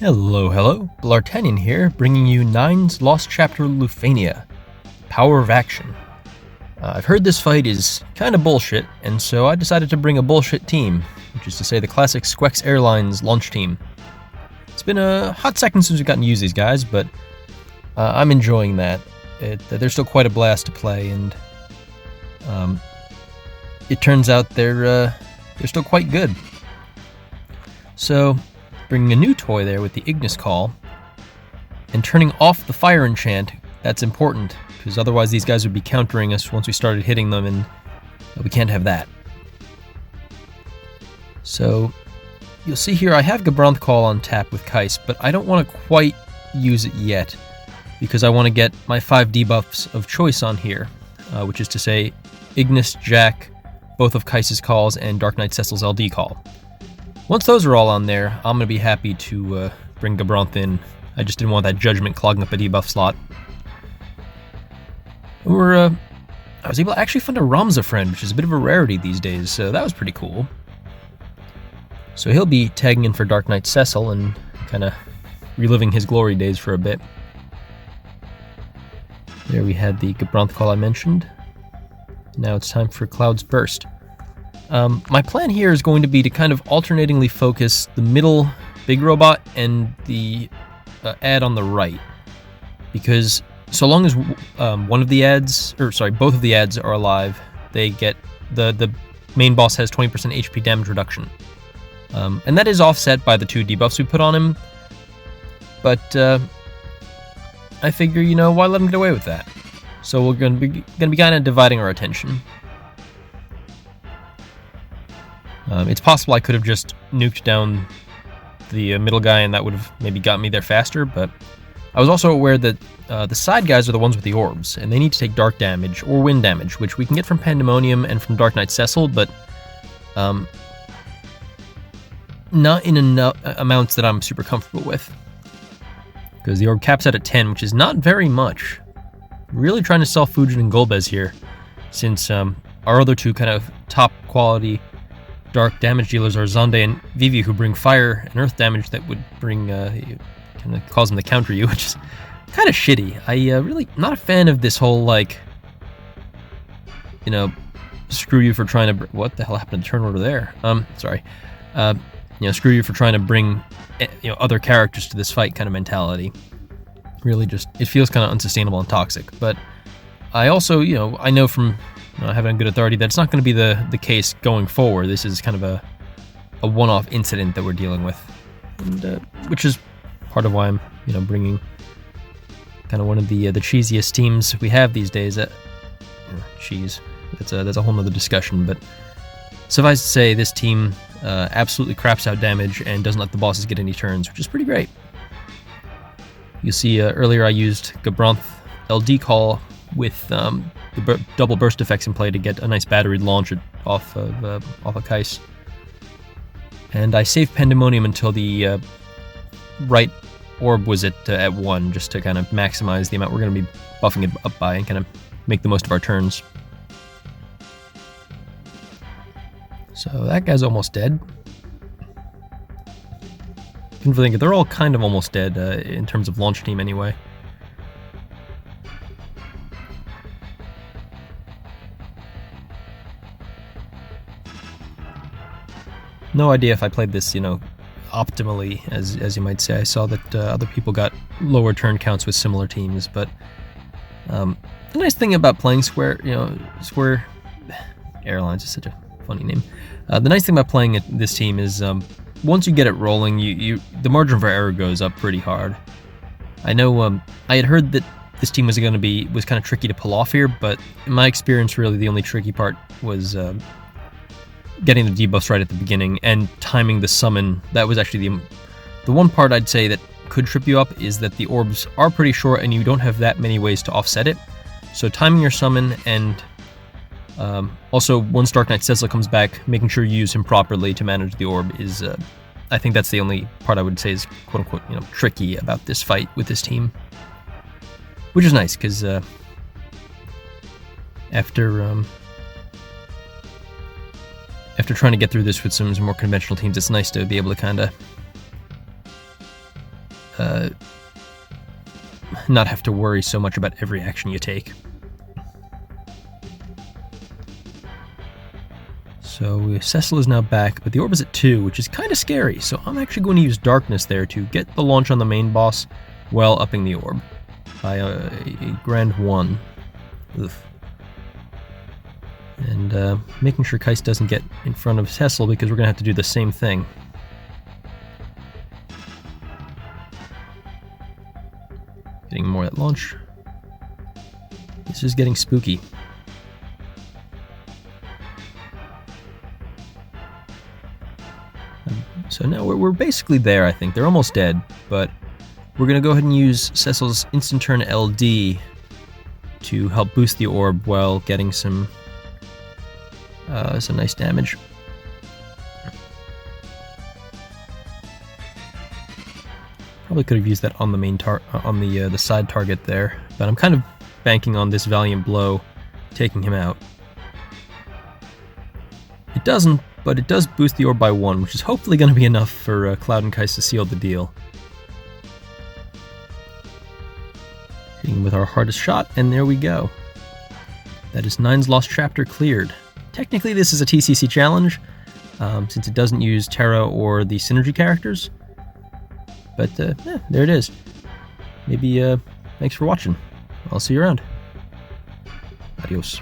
Hello, Bl'Artagnan here, bringing you Nine's Lost Chapter Lufenia, Power of Action. I've heard this fight is kinda bullshit, and so I decided to bring a bullshit team, which is to say the classic SQEX Airlines launch team. It's been a hot second since we've gotten to use these guys, but I'm enjoying that. They're still quite a blast to play, and it turns out they're still quite good. So, bringing a new toy there with the Ignis call, and turning off the fire enchant, that's important, because otherwise these guys would be countering us once we started hitting them, and we can't have that. So, you'll see here I have Gabranth call on tap with Keiss, but I don't want to quite use it yet, because I want to get my 5 debuffs of choice on here, which is to say Ignis, Jack, both of Keiss's calls, and Dark Knight Cecil's LD call. Once those are all on there, I'm going to be happy to bring Gabranth in. I just didn't want that Judgement clogging up a debuff slot. I was able to actually find a Ramza friend, which is a bit of a rarity these days, so that was pretty cool. So he'll be tagging in for Dark Knight Cecil and kind of reliving his glory days for a bit. There we had the Gabranth call I mentioned. Now it's time for Cloud's Burst. My plan here is going to be to kind of alternatingly focus the middle big robot and the ad on the right, because so long as both of the ads are alive, they get the main boss has 20% HP damage reduction, and that is offset by the 2 debuffs we put on him. But I figure, why let him get away with that? So we're gonna be kind of dividing our attention. It's possible I could have just nuked down the middle guy and that would have maybe got me there faster, but I was also aware that the side guys are the ones with the orbs, and they need to take dark damage or wind damage, which we can get from Pandemoniun and from Dark Knight Cecil, but not in enough amounts that I'm super comfortable with. Because the orb caps out at 10, which is not very much. Really trying to sell Fujin and Golbez here, since our other 2 kind of top quality dark damage dealers are Zonde and Vivi, who bring fire and earth damage that would bring kind of cause them to counter you, which is kind of shitty. I really not a fan of this whole screw you for trying to what the hell happened to turn order there? Sorry. Screw you for trying to bring other characters to this fight kind of mentality. Really just it feels kind of unsustainable and toxic. But I also I know from having a good authority that it's not going to be the case going forward. This is kind of a one-off incident that we're dealing with, and which is part of why I'm bringing kind of one of the cheesiest teams we have these days. Cheese. That's a whole nother discussion, but suffice to say, this team absolutely craps out damage and doesn't let the bosses get any turns, which is pretty great. You see, earlier I used Gabranth LD call with the double burst effects in play to get a nice battery launch off of Keiss. And I saved Pandemonium until the right orb was at 1, just to kind of maximize the amount we're going to be buffing it up by and kind of make the most of our turns. So that guy's almost dead. I think they're all kind of almost dead in terms of launch team anyway. No idea if I played this, optimally, as you might say. I saw that other people got lower turn counts with similar teams, but the nice thing about playing Square Airlines is such a funny name. The nice thing about playing this team is once you get it rolling, the margin for error goes up pretty hard. I know I had heard that this team was kind of tricky to pull off here, but in my experience, really the only tricky part was getting the debuffs right at the beginning and timing the summon. That was actually the one part I'd say that could trip you up, is that the orbs are pretty short and you don't have that many ways to offset it. So timing your summon, and also once Dark Knight Cecil comes back, making sure you use him properly to manage the orb is, I think that's the only part I would say is quote unquote tricky about this fight with this team. Which is nice, because after trying to get through this with some more conventional teams, it's nice to be able to kind of not have to worry so much about every action you take. So Cecil is now back, but the orb is at 2, which is kind of scary, so I'm actually going to use Darkness there to get the launch on the main boss while upping the orb by a grand 1. Oof. And making sure Keiss doesn't get in front of Cecil, because we're going to have to do the same thing. Getting more at launch. This is getting spooky. So now we're basically there, I think. They're almost dead, but we're going to go ahead and use Cecil's instant turn LD to help boost the orb while getting some nice damage. Probably could have used that on the main the side target there, but I'm kind of banking on this Valiant Blow taking him out. It doesn't, but it does boost the orb by 1, which is hopefully going to be enough for Cloud and Keiss to seal the deal. Hitting with our hardest shot, and there we go. That is Nine's Lost Chapter cleared. Technically this is a TCC challenge, since it doesn't use Terra or the Synergy characters. But yeah, there it is. Maybe thanks for watching. I'll see you around. Adios.